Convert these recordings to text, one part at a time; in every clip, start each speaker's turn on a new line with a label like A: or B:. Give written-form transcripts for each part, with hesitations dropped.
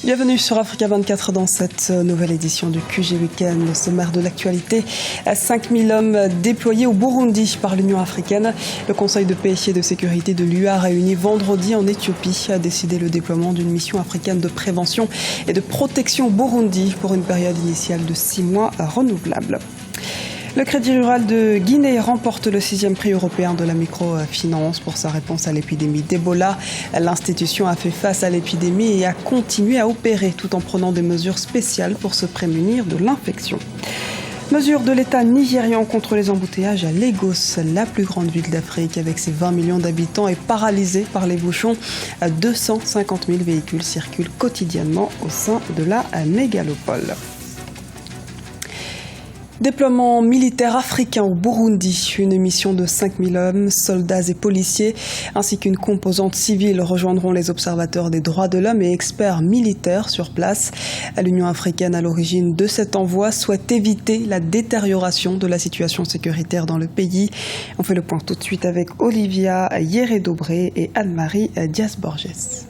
A: Bienvenue sur Africa 24 dans cette nouvelle édition du QG Week-end. Le sommaire de l'actualité, 5000 hommes déployés au Burundi par l'Union africaine. Le Conseil de paix et de sécurité de l'UA réuni vendredi en Éthiopie a décidé le déploiement d'une mission africaine de prévention et de protection au Burundi pour une période initiale de 6 mois renouvelable. Le Crédit Rural de Guinée remporte le 6e prix européen de la microfinance pour sa réponse à l'épidémie d'Ebola. L'institution a fait face à l'épidémie et a continué à opérer tout en prenant des mesures spéciales pour se prémunir de l'infection. Mesure de l'État nigérian contre les embouteillages à Lagos, la plus grande ville d'Afrique avec ses 20 millions d'habitants, est paralysée par les bouchons. 250 000 véhicules circulent quotidiennement au sein de la mégalopole. Déploiement militaire africain au Burundi, une mission de 5000 hommes, soldats et policiers, ainsi qu'une composante civile rejoindront les observateurs des droits de l'homme et experts militaires sur place. L'Union africaine, à l'origine de cet envoi, souhaite éviter la détérioration de la situation sécuritaire dans le pays. On fait le point tout de suite avec Olivia Yéré-Dobré et Anne-Marie Diaz-Borges.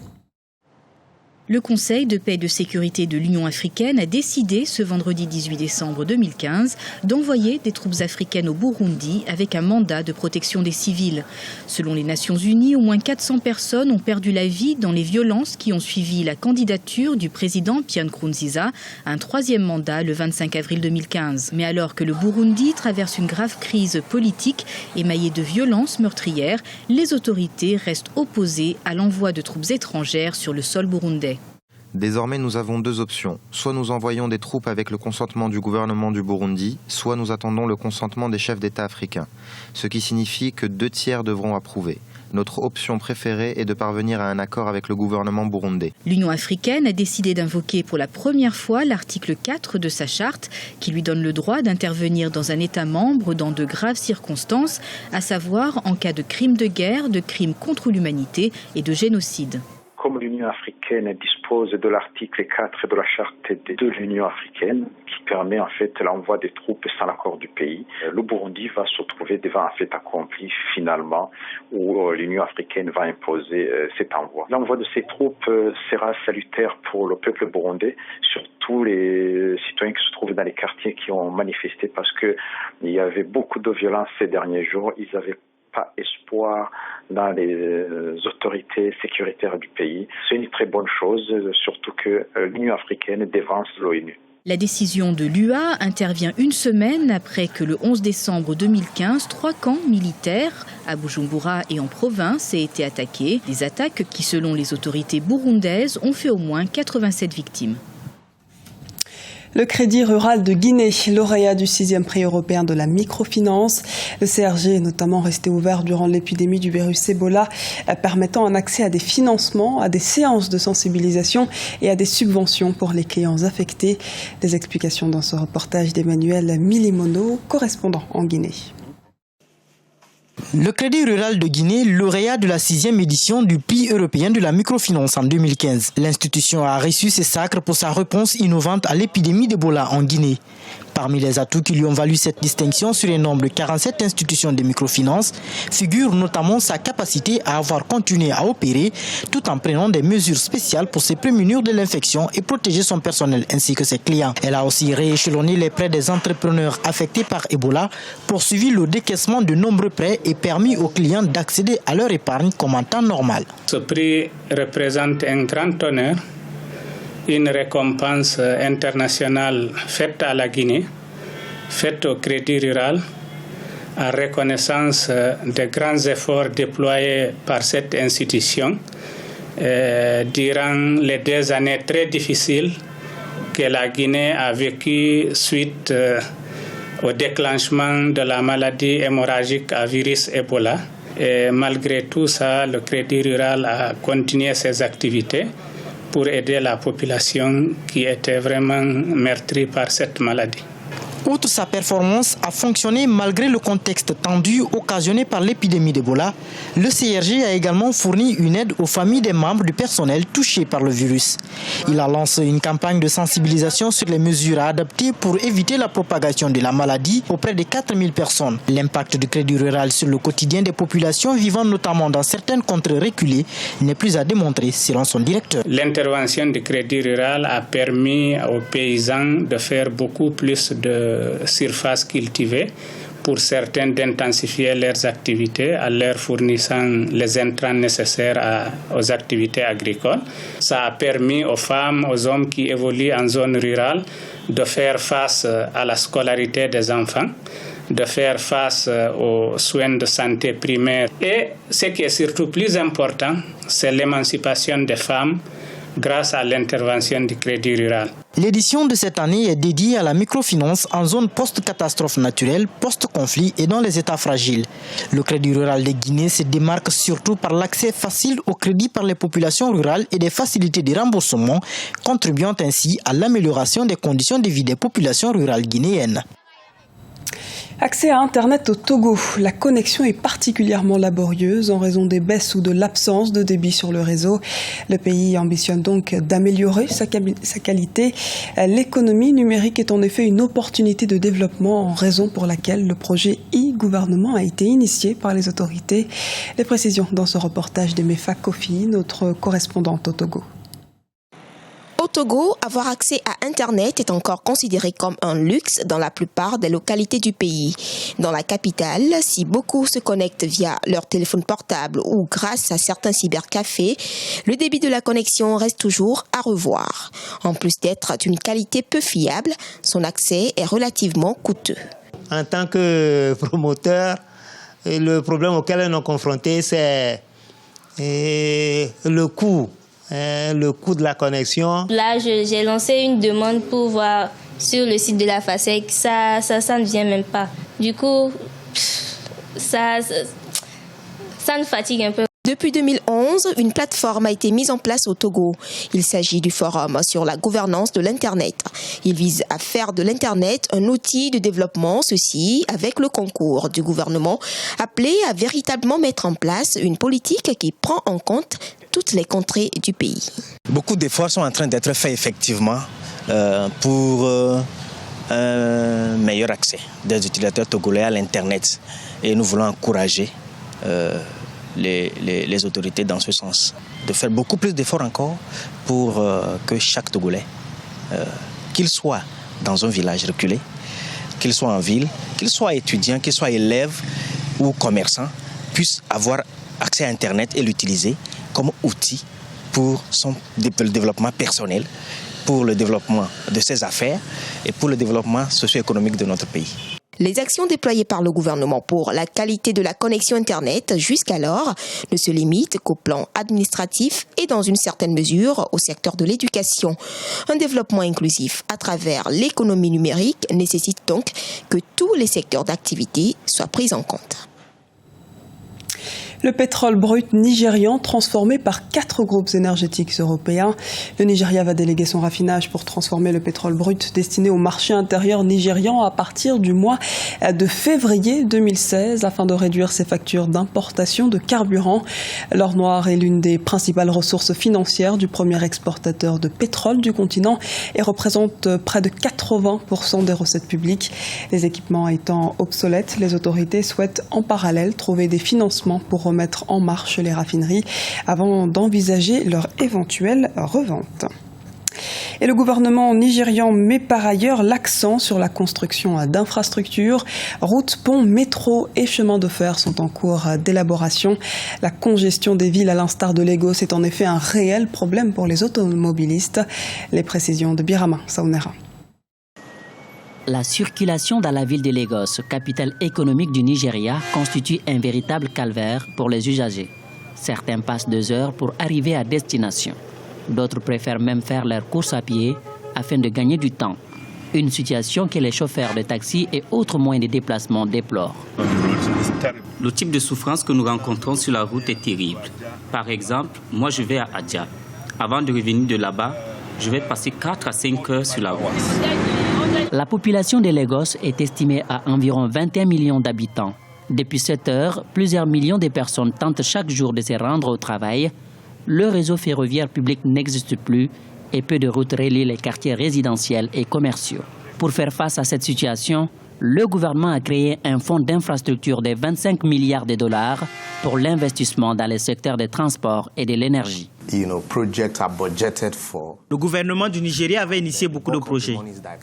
B: Le Conseil de paix et de sécurité de l'Union africaine a décidé ce vendredi 18 décembre 2015 d'envoyer des troupes africaines au Burundi avec un mandat de protection des civils. Selon les Nations Unies, au moins 400 personnes ont perdu la vie dans les violences qui ont suivi la candidature du président Pierre Nkurunziza à un 3e mandat le 25 avril 2015. Mais alors que le Burundi traverse une grave crise politique émaillée de violences meurtrières, les autorités restent opposées à l'envoi de troupes étrangères sur le sol burundais.
C: Désormais, nous avons 2 options. Soit nous envoyons des troupes avec le consentement du gouvernement du Burundi, soit nous attendons le consentement des chefs d'État africains. Ce qui signifie que 2 tiers devront approuver. Notre option préférée est de parvenir à un accord avec le gouvernement burundais.
B: L'Union africaine a décidé d'invoquer pour la première fois l'article 4 de sa charte qui lui donne le droit d'intervenir dans un État membre dans de graves circonstances, à savoir en cas de crimes de guerre, de crimes contre l'humanité et de génocide.
D: Comme l'Union africaine dispose de l'article 4 de la charte de l'Union africaine qui permet en fait l'envoi des troupes sans l'accord du pays, le Burundi va se trouver devant un fait accompli finalement où l'Union africaine va imposer cet envoi. L'envoi de ces troupes sera salutaire pour le peuple burundais, surtout les citoyens qui se trouvent dans les quartiers qui ont manifesté parce que il y avait beaucoup de violence ces derniers jours. Ils avaient pas espoir dans les autorités sécuritaires du pays. C'est une très bonne chose, surtout que l'Union africaine dévance l'ONU.
B: La décision de l'UA intervient une semaine après que le 11 décembre 2015, 3 camps militaires à Bujumbura et en province aient été attaqués. Des attaques qui, selon les autorités burundaises, ont fait au moins 87 victimes.
A: Le Crédit Rural de Guinée, lauréat du 6e prix européen de la microfinance. Le CRG est notamment resté ouvert durant l'épidémie du virus Ebola, permettant un accès à des financements, à des séances de sensibilisation et à des subventions pour les clients affectés. Des explications dans ce reportage d'Emmanuel Milimono, correspondant en Guinée.
E: Le Crédit Rural de Guinée, lauréat de la 6e édition du prix européen de la microfinance en 2015. L'institution a reçu ce sacre pour sa réponse innovante à l'épidémie d'Ebola en Guinée. Parmi les atouts qui lui ont valu cette distinction sur un nombre de 47 institutions de microfinance, figure notamment sa capacité à avoir continué à opérer tout en prenant des mesures spéciales pour se prémunir de l'infection et protéger son personnel ainsi que ses clients. Elle a aussi rééchelonné les prêts des entrepreneurs affectés par Ebola, poursuivi le décaissement de nombreux prêts et permis aux clients d'accéder à leur épargne comme en temps normal.
F: Ce prix représente un grand honneur, une récompense internationale faite à la Guinée, faite au Crédit Rural, en reconnaissance des grands efforts déployés par cette institution durant les 2 années très difficiles que la Guinée a vécues suite au déclenchement de la maladie hémorragique à virus Ebola. Et malgré tout ça, le Crédit Rural a continué ses activités pour aider la population qui était vraiment meurtrie par cette maladie.
E: Outre sa performance à fonctionner malgré le contexte tendu occasionné par l'épidémie d'Ebola, le CRG a également fourni une aide aux familles des membres du personnel touchés par le virus. Il a lancé une campagne de sensibilisation sur les mesures à adopter pour éviter la propagation de la maladie auprès de 4000 personnes. L'impact du Crédit Rural sur le quotidien des populations vivant notamment dans certaines contrées reculées n'est plus à démontrer selon son directeur.
F: L'intervention du Crédit Rural a permis aux paysans de faire beaucoup plus de surfaces cultivées, pour certains d'intensifier leurs activités en leur fournissant les intrants nécessaires aux activités agricoles. Ça a permis aux femmes, aux hommes qui évoluent en zone rurale de faire face à la scolarité des enfants, de faire face aux soins de santé primaires. Et ce qui est surtout plus important, c'est l'émancipation des femmes grâce à l'intervention du Crédit Rural.
E: L'édition de cette année est dédiée à la microfinance en zone post-catastrophe naturelle, post-conflit et dans les états fragiles. Le Crédit Rural de Guinée se démarque surtout par l'accès facile au crédit par les populations rurales et des facilités de remboursement, contribuant ainsi à l'amélioration des conditions de vie des populations rurales guinéennes.
A: Accès à Internet au Togo. La connexion est particulièrement laborieuse en raison des baisses ou de l'absence de débit sur le réseau. Le pays ambitionne donc d'améliorer sa qualité. L'économie numérique est en effet une opportunité de développement, en raison pour laquelle le projet e-gouvernement a été initié par les autorités. Les précisions dans ce reportage d'Emefa Kofi, notre correspondante au Togo.
G: Au Togo, avoir accès à Internet est encore considéré comme un luxe dans la plupart des localités du pays. Dans la capitale, si beaucoup se connectent via leur téléphone portable ou grâce à certains cybercafés, le débit de la connexion reste toujours à revoir. En plus d'être d'une qualité peu fiable, son accès est relativement coûteux.
H: En tant que promoteur, le problème auquel on est confronté, c'est le coût. Le coût de la connexion.
I: Là, j'ai lancé une demande pour voir sur le site de la FASEC. Ça ne vient même pas. Du coup, ça nous fatigue un peu.
G: Depuis 2011, une plateforme a été mise en place au Togo. Il s'agit du Forum sur la gouvernance de l'Internet. Il vise à faire de l'Internet un outil de développement, ceci avec le concours du gouvernement, appelé à véritablement mettre en place une politique qui prend en compte toutes les contrées du pays.
J: Beaucoup d'efforts sont en train d'être faits effectivement pour un meilleur accès des utilisateurs togolais à l'Internet. Et nous voulons encourager les autorités dans ce sens, de faire beaucoup plus d'efforts encore pour que chaque Togolais, qu'il soit dans un village reculé, qu'il soit en ville, qu'il soit étudiant, qu'il soit élève ou commerçant, puisse avoir accès à Internet et l'utiliser comme outil pour le développement personnel, pour le développement de ses affaires et pour le développement socio-économique de notre pays.
G: Les actions déployées par le gouvernement pour la qualité de la connexion Internet jusqu'alors ne se limitent qu'au plan administratif et dans une certaine mesure au secteur de l'éducation. Un développement inclusif à travers l'économie numérique nécessite donc que tous les secteurs d'activité soient pris en compte.
A: Le pétrole brut nigérian transformé par 4 groupes énergétiques européens. Le Nigeria va déléguer son raffinage pour transformer le pétrole brut destiné au marché intérieur nigérian à partir du mois de février 2016 afin de réduire ses factures d'importation de carburant. L'or noir est l'une des principales ressources financières du premier exportateur de pétrole du continent et représente près de 80% des recettes publiques. Les équipements étant obsolètes, les autorités souhaitent en parallèle trouver des financements pour remettre en marche les raffineries avant d'envisager leur éventuelle revente. Et le gouvernement nigérian met par ailleurs l'accent sur la construction d'infrastructures. Routes, ponts, métros et chemins de fer sont en cours d'élaboration. La congestion des villes à l'instar de Lagos est en effet un réel problème pour les automobilistes. Les précisions de Birama Saounera.
K: La circulation dans la ville de Lagos, capitale économique du Nigeria, constitue un véritable calvaire pour les usagers. Certains passent 2 heures pour arriver à destination. D'autres préfèrent même faire leur course à pied afin de gagner du temps. Une situation que les chauffeurs de taxi et autres moyens de déplacement déplorent.
L: Le type de souffrance que nous rencontrons sur la route est terrible. Par exemple, moi je vais à Adja. Avant de revenir de là-bas, je vais passer 4 à 5 heures sur la route.
K: La population de Lagos est estimée à environ 21 millions d'habitants. Depuis 7 heures, plusieurs millions de personnes tentent chaque jour de se rendre au travail. Le réseau ferroviaire public n'existe plus et peu de routes relient les quartiers résidentiels et commerciaux. Pour faire face à cette situation, le gouvernement a créé un fonds d'infrastructure de 25 milliards de dollars pour l'investissement dans les secteurs des transports et de l'énergie.
E: Le gouvernement du Nigeria avait initié beaucoup de projets.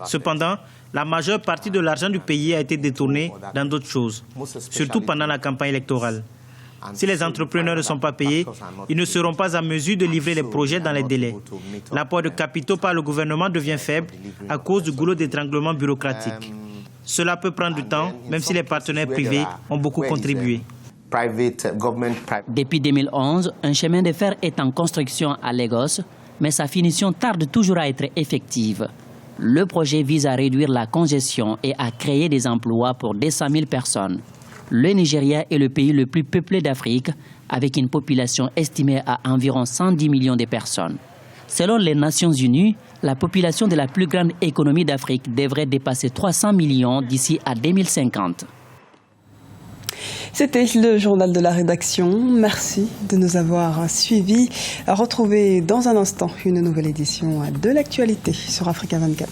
E: Cependant, la majeure partie de l'argent du pays a été détournée dans d'autres choses, surtout pendant la campagne électorale. Si les entrepreneurs ne sont pas payés, ils ne seront pas en mesure de livrer les projets dans les délais. L'apport de capitaux par le gouvernement devient faible à cause du goulot d'étranglement bureaucratique. Cela peut prendre du temps, même si les partenaires privés ont beaucoup contribué.
K: Depuis 2011, un chemin de fer est en construction à Lagos, mais sa finition tarde toujours à être effective. Le projet vise à réduire la congestion et à créer des emplois pour 200 000 personnes. Le Nigeria est le pays le plus peuplé d'Afrique, avec une population estimée à environ 110 millions de personnes. Selon les Nations Unies, la population de la plus grande économie d'Afrique devrait dépasser 300 millions d'ici à 2050.
A: C'était le journal de la rédaction. Merci de nous avoir suivis. Retrouvez dans un instant une nouvelle édition de l'actualité sur Africa 24.